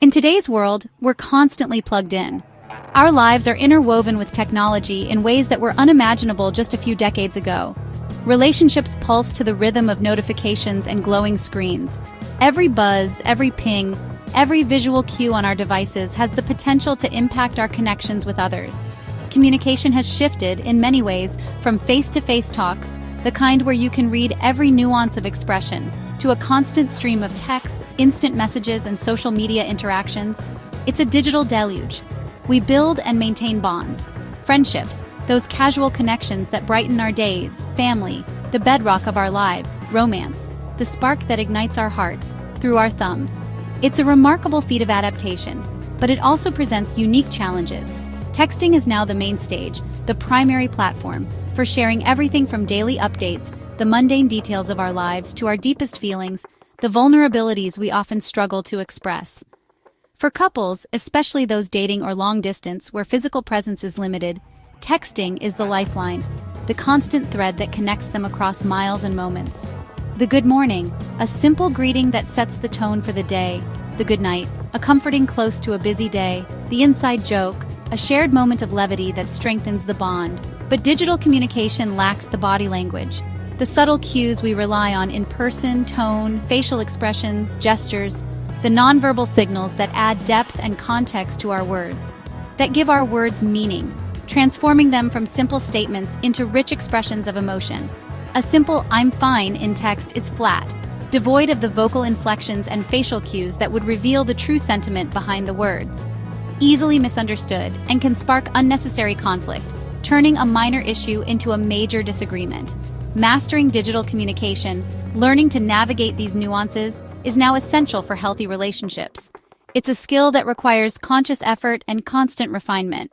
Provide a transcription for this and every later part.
In today's world, we're constantly plugged in. Our lives are interwoven with technology in ways that were unimaginable just a few decades ago. Relationships pulse to the rhythm of notifications and glowing screens. Every buzz, every ping, every visual cue on our devices has the potential to impact our connections with others. Communication has shifted, in many ways, from face-to-face talks, the kind where you can read every nuance of expression, to a constant stream of texts, instant messages, and social media interactions. It's a digital deluge. We build and maintain bonds, friendships, those casual connections that brighten our days, family, the bedrock of our lives, romance, the spark that ignites our hearts, through our thumbs. It's a remarkable feat of adaptation, but it also presents unique challenges. Texting is now the main stage, the primary platform, for sharing everything from daily updates, the mundane details of our lives, to our deepest feelings, the vulnerabilities we often struggle to express. For couples, especially those dating or long distance where physical presence is limited, texting is the lifeline, the constant thread that connects them across miles and moments. The good morning, a simple greeting that sets the tone for the day. The good night, a comforting close to a busy day. The inside joke, a shared moment of levity that strengthens the bond. But digital communication lacks the body language, the subtle cues we rely on in person, tone, facial expressions, gestures, the nonverbal signals that add depth and context to our words, that give our words meaning, transforming them from simple statements into rich expressions of emotion. A simple "I'm fine" in text is flat, devoid of the vocal inflections and facial cues that would reveal the true sentiment behind the words. Easily misunderstood and can spark unnecessary conflict, turning a minor issue into a major disagreement. Mastering digital communication, learning to navigate these nuances, is now essential for healthy relationships. It's a skill that requires conscious effort and constant refinement.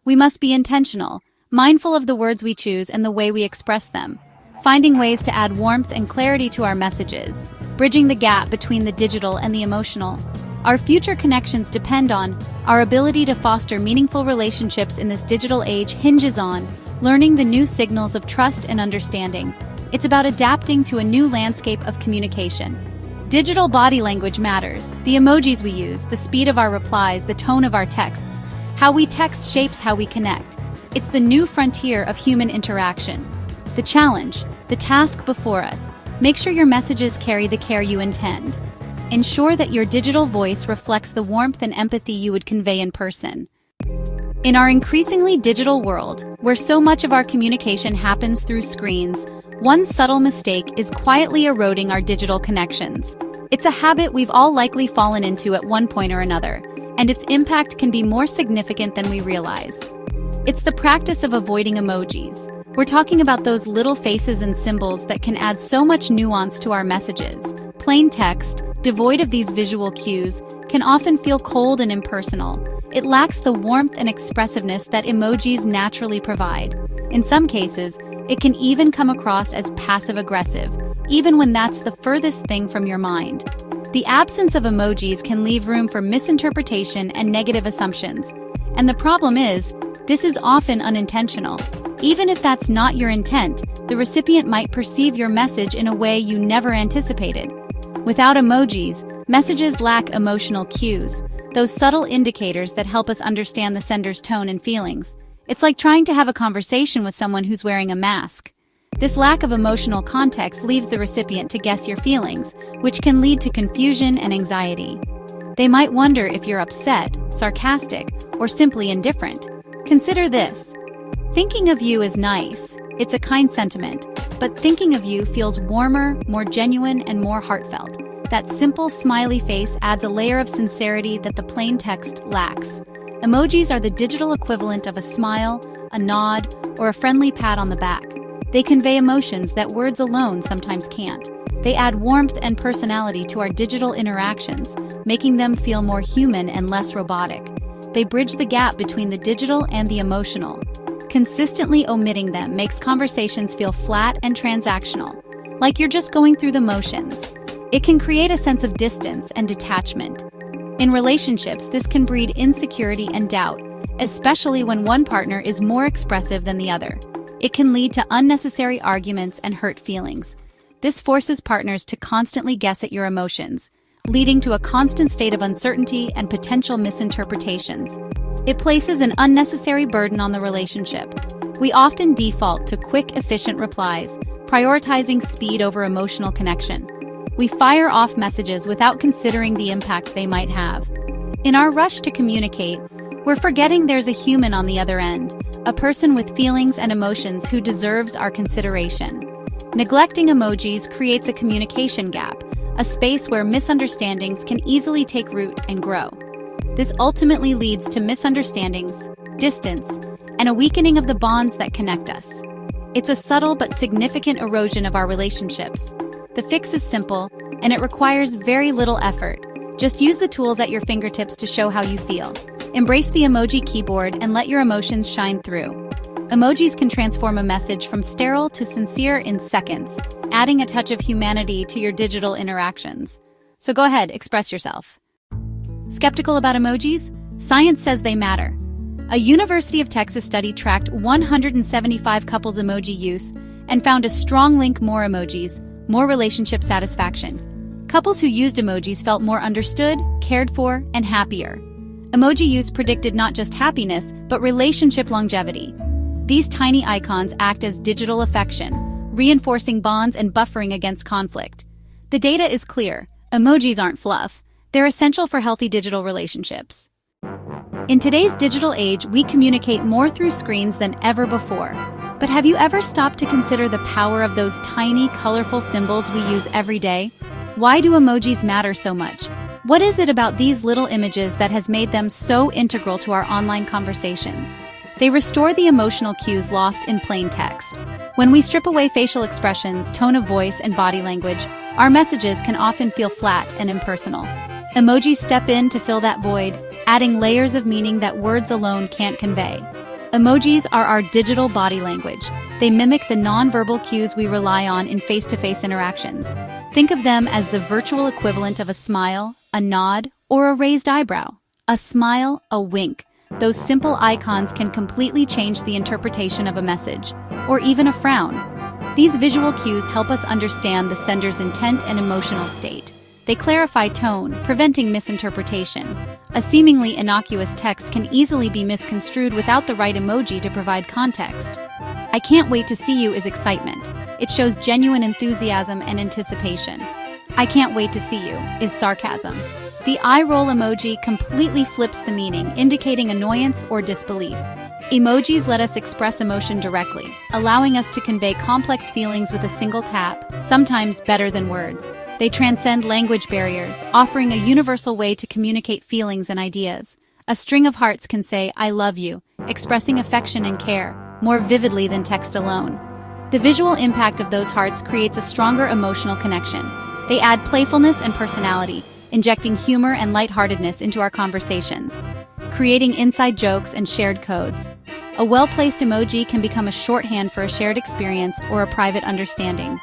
We must be intentional, mindful of the words we choose and the way we express them, finding ways to add warmth and clarity to our messages, bridging the gap between the digital and the emotional. Our future connections depend on our ability to foster meaningful relationships in this digital age hinges on learning the new signals of trust and understanding. It's about adapting to a new landscape of communication. Digital body language matters. The emojis we use, the speed of our replies, the tone of our texts. How we text shapes how we connect. It's the new frontier of human interaction. The challenge, the task before us. Make sure your messages carry the care you intend. Ensure that your digital voice reflects the warmth and empathy you would convey in person. In our increasingly digital world, where so much of our communication happens through screens, one subtle mistake is quietly eroding our digital connections. It's a habit we've all likely fallen into at one point or another, and its impact can be more significant than we realize. It's the practice of avoiding emojis. We're talking about those little faces and symbols that can add so much nuance to our messages. Plain text, devoid of these visual cues, can often feel cold and impersonal. It lacks the warmth and expressiveness that emojis naturally provide. In some cases, it can even come across as passive-aggressive, even when that's the furthest thing from your mind. The absence of emojis can leave room for misinterpretation and negative assumptions. And the problem is, this is often unintentional. Even if that's not your intent, the recipient might perceive your message in a way you never anticipated. Without emojis, messages lack emotional cues, those subtle indicators that help us understand the sender's tone and feelings. It's like trying to have a conversation with someone who's wearing a mask. This lack of emotional context leaves the recipient to guess your feelings, which can lead to confusion and anxiety. They might wonder if you're upset, sarcastic, or simply indifferent. Consider this. Thinking of you is nice. It's a kind sentiment, but thinking of you feels warmer, more genuine, and more heartfelt. That simple, smiley face adds a layer of sincerity that the plain text lacks. Emojis are the digital equivalent of a smile, a nod, or a friendly pat on the back. They convey emotions that words alone sometimes can't. They add warmth and personality to our digital interactions, making them feel more human and less robotic. They bridge the gap between the digital and the emotional. Consistently omitting them makes conversations feel flat and transactional, like you're just going through the motions. It can create a sense of distance and detachment. In relationships, this can breed insecurity and doubt, especially when one partner is more expressive than the other. It can lead to unnecessary arguments and hurt feelings. This forces partners to constantly guess at your emotions, leading to a constant state of uncertainty and potential misinterpretations. It places an unnecessary burden on the relationship. We often default to quick, efficient replies, prioritizing speed over emotional connection. We fire off messages without considering the impact they might have. In our rush to communicate, we're forgetting there's a human on the other end, a person with feelings and emotions who deserves our consideration. Neglecting emojis creates a communication gap, a space where misunderstandings can easily take root and grow. This ultimately leads to misunderstandings, distance, and a weakening of the bonds that connect us. It's a subtle but significant erosion of our relationships. The fix is simple, and it requires very little effort. Just use the tools at your fingertips to show how you feel. Embrace the emoji keyboard and let your emotions shine through. Emojis can transform a message from sterile to sincere in seconds, adding a touch of humanity to your digital interactions. So go ahead, express yourself. Skeptical about emojis? Science says they matter. A University of Texas study tracked 175 couples' emoji use and found a strong link: more emojis, more relationship satisfaction. Couples who used emojis felt more understood, cared for, and happier. Emoji use predicted not just happiness, but relationship longevity. These tiny icons act as digital affection, reinforcing bonds and buffering against conflict. The data is clear. Emojis aren't fluff. They're essential for healthy digital relationships. In today's digital age, we communicate more through screens than ever before. But have you ever stopped to consider the power of those tiny, colorful symbols we use every day? Why do emojis matter so much? What is it about these little images that has made them so integral to our online conversations? They restore the emotional cues lost in plain text. When we strip away facial expressions, tone of voice, and body language, our messages can often feel flat and impersonal. Emojis step in to fill that void, adding layers of meaning that words alone can't convey. Emojis are our digital body language. They mimic the nonverbal cues we rely on in face-to-face interactions. Think of them as the virtual equivalent of a smile, a nod, or a raised eyebrow. A smile, a wink. Those simple icons can completely change the interpretation of a message, or even a frown. These visual cues help us understand the sender's intent and emotional state. They clarify tone, preventing misinterpretation. A seemingly innocuous text can easily be misconstrued without the right emoji to provide context. "I can't wait to see you" is excitement. It shows genuine enthusiasm and anticipation. "I can't wait to see you" is sarcasm. The eye roll emoji completely flips the meaning, indicating annoyance or disbelief. Emojis let us express emotion directly, allowing us to convey complex feelings with a single tap, sometimes better than words. They transcend language barriers, offering a universal way to communicate feelings and ideas. A string of hearts can say, "I love you," expressing affection and care, more vividly than text alone. The visual impact of those hearts creates a stronger emotional connection. They add playfulness and personality, injecting humor and lightheartedness into our conversations, creating inside jokes and shared codes. A well-placed emoji can become a shorthand for a shared experience or a private understanding.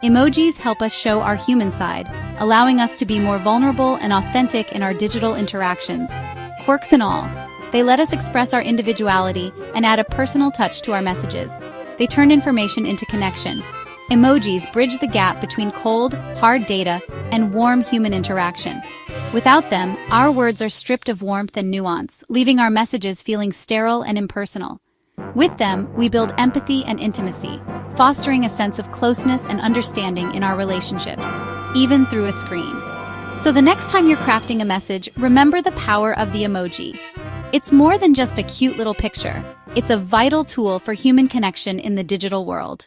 Emojis help us show our human side, allowing us to be more vulnerable and authentic in our digital interactions. Quirks and all, they let us express our individuality and add a personal touch to our messages. They turn information into connection. Emojis bridge the gap between cold, hard data and warm human interaction. Without them, our words are stripped of warmth and nuance, leaving our messages feeling sterile and impersonal. With them, we build empathy and intimacy, fostering a sense of closeness and understanding in our relationships, even through a screen. So the next time you're crafting a message, remember the power of the emoji. It's more than just a cute little picture. It's a vital tool for human connection in the digital world.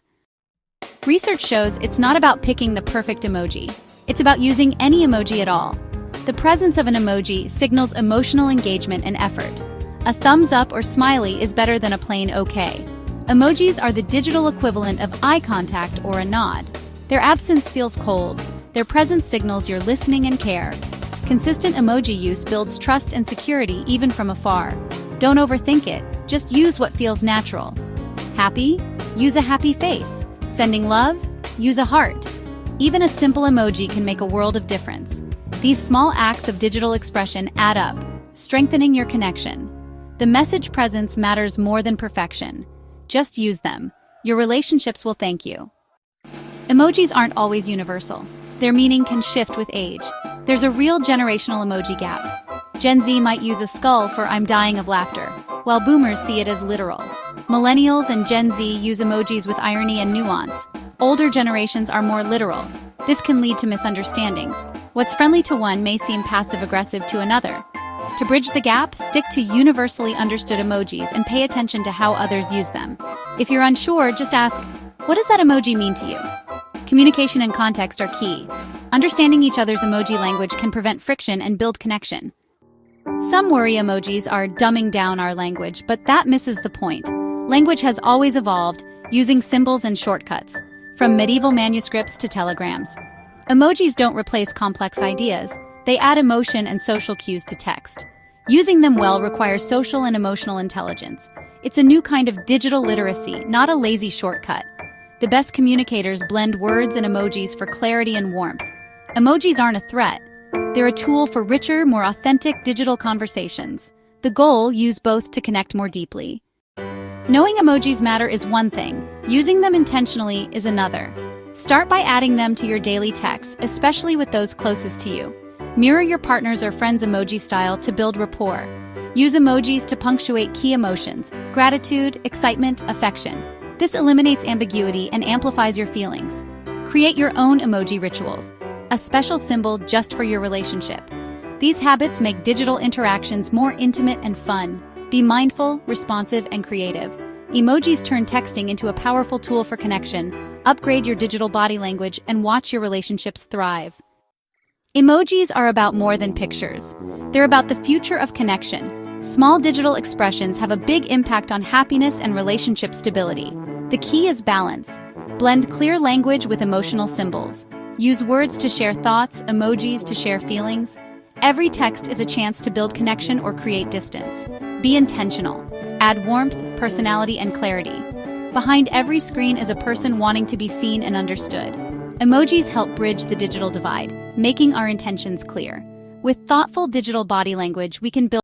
Research shows it's not about picking the perfect emoji. It's about using any emoji at all. The presence of an emoji signals emotional engagement and effort. A thumbs up or smiley is better than a plain okay. Emojis are the digital equivalent of eye contact or a nod. Their absence feels cold. Their presence signals you're listening and care. Consistent emoji use builds trust and security even from afar. Don't overthink it. Just use what feels natural. Happy? Use a happy face. Sending love? Use a heart. Even a simple emoji can make a world of difference. These small acts of digital expression add up, strengthening your connection. The message presence matters more than perfection. Just use them. Your relationships will thank you. Emojis aren't always universal. Their meaning can shift with age. There's a real generational emoji gap. Gen Z might use a skull for "I'm dying of laughter," while boomers see it as literal. Millennials and Gen Z use emojis with irony and nuance. Older generations are more literal. This can lead to misunderstandings. What's friendly to one may seem passive-aggressive to another. To bridge the gap, stick to universally understood emojis and pay attention to how others use them. If you're unsure, just ask, "What does that emoji mean to you?" Communication and context are key. Understanding each other's emoji language can prevent friction and build connection. Some worry emojis are dumbing down our language, but that misses the point. Language has always evolved, using symbols and shortcuts, from medieval manuscripts to telegrams. Emojis don't replace complex ideas. They add emotion and social cues to text. Using them well requires social and emotional intelligence. It's a new kind of digital literacy, not a lazy shortcut. The best communicators blend words and emojis for clarity and warmth. Emojis aren't a threat. They're a tool for richer, more authentic digital conversations. The goal: use both to connect more deeply. Knowing emojis matter is one thing. Using them intentionally is another. Start by adding them to your daily texts, especially with those closest to you. Mirror your partner's or friend's emoji style to build rapport. Use emojis to punctuate key emotions: gratitude, excitement, affection. This eliminates ambiguity and amplifies your feelings. Create your own emoji rituals, a special symbol just for your relationship. These habits make digital interactions more intimate and fun. Be mindful, responsive, and creative. Emojis turn texting into a powerful tool for connection. Upgrade your digital body language and watch your relationships thrive. Emojis are about more than pictures. They're about the future of connection. Small digital expressions have a big impact on happiness and relationship stability. The key is balance. Blend clear language with emotional symbols. Use words to share thoughts, emojis to share feelings. Every text is a chance to build connection or create distance. Be intentional. Add warmth, personality, and clarity. Behind every screen is a person wanting to be seen and understood. Emojis help bridge the digital divide, making our intentions clear. With thoughtful digital body language, we can build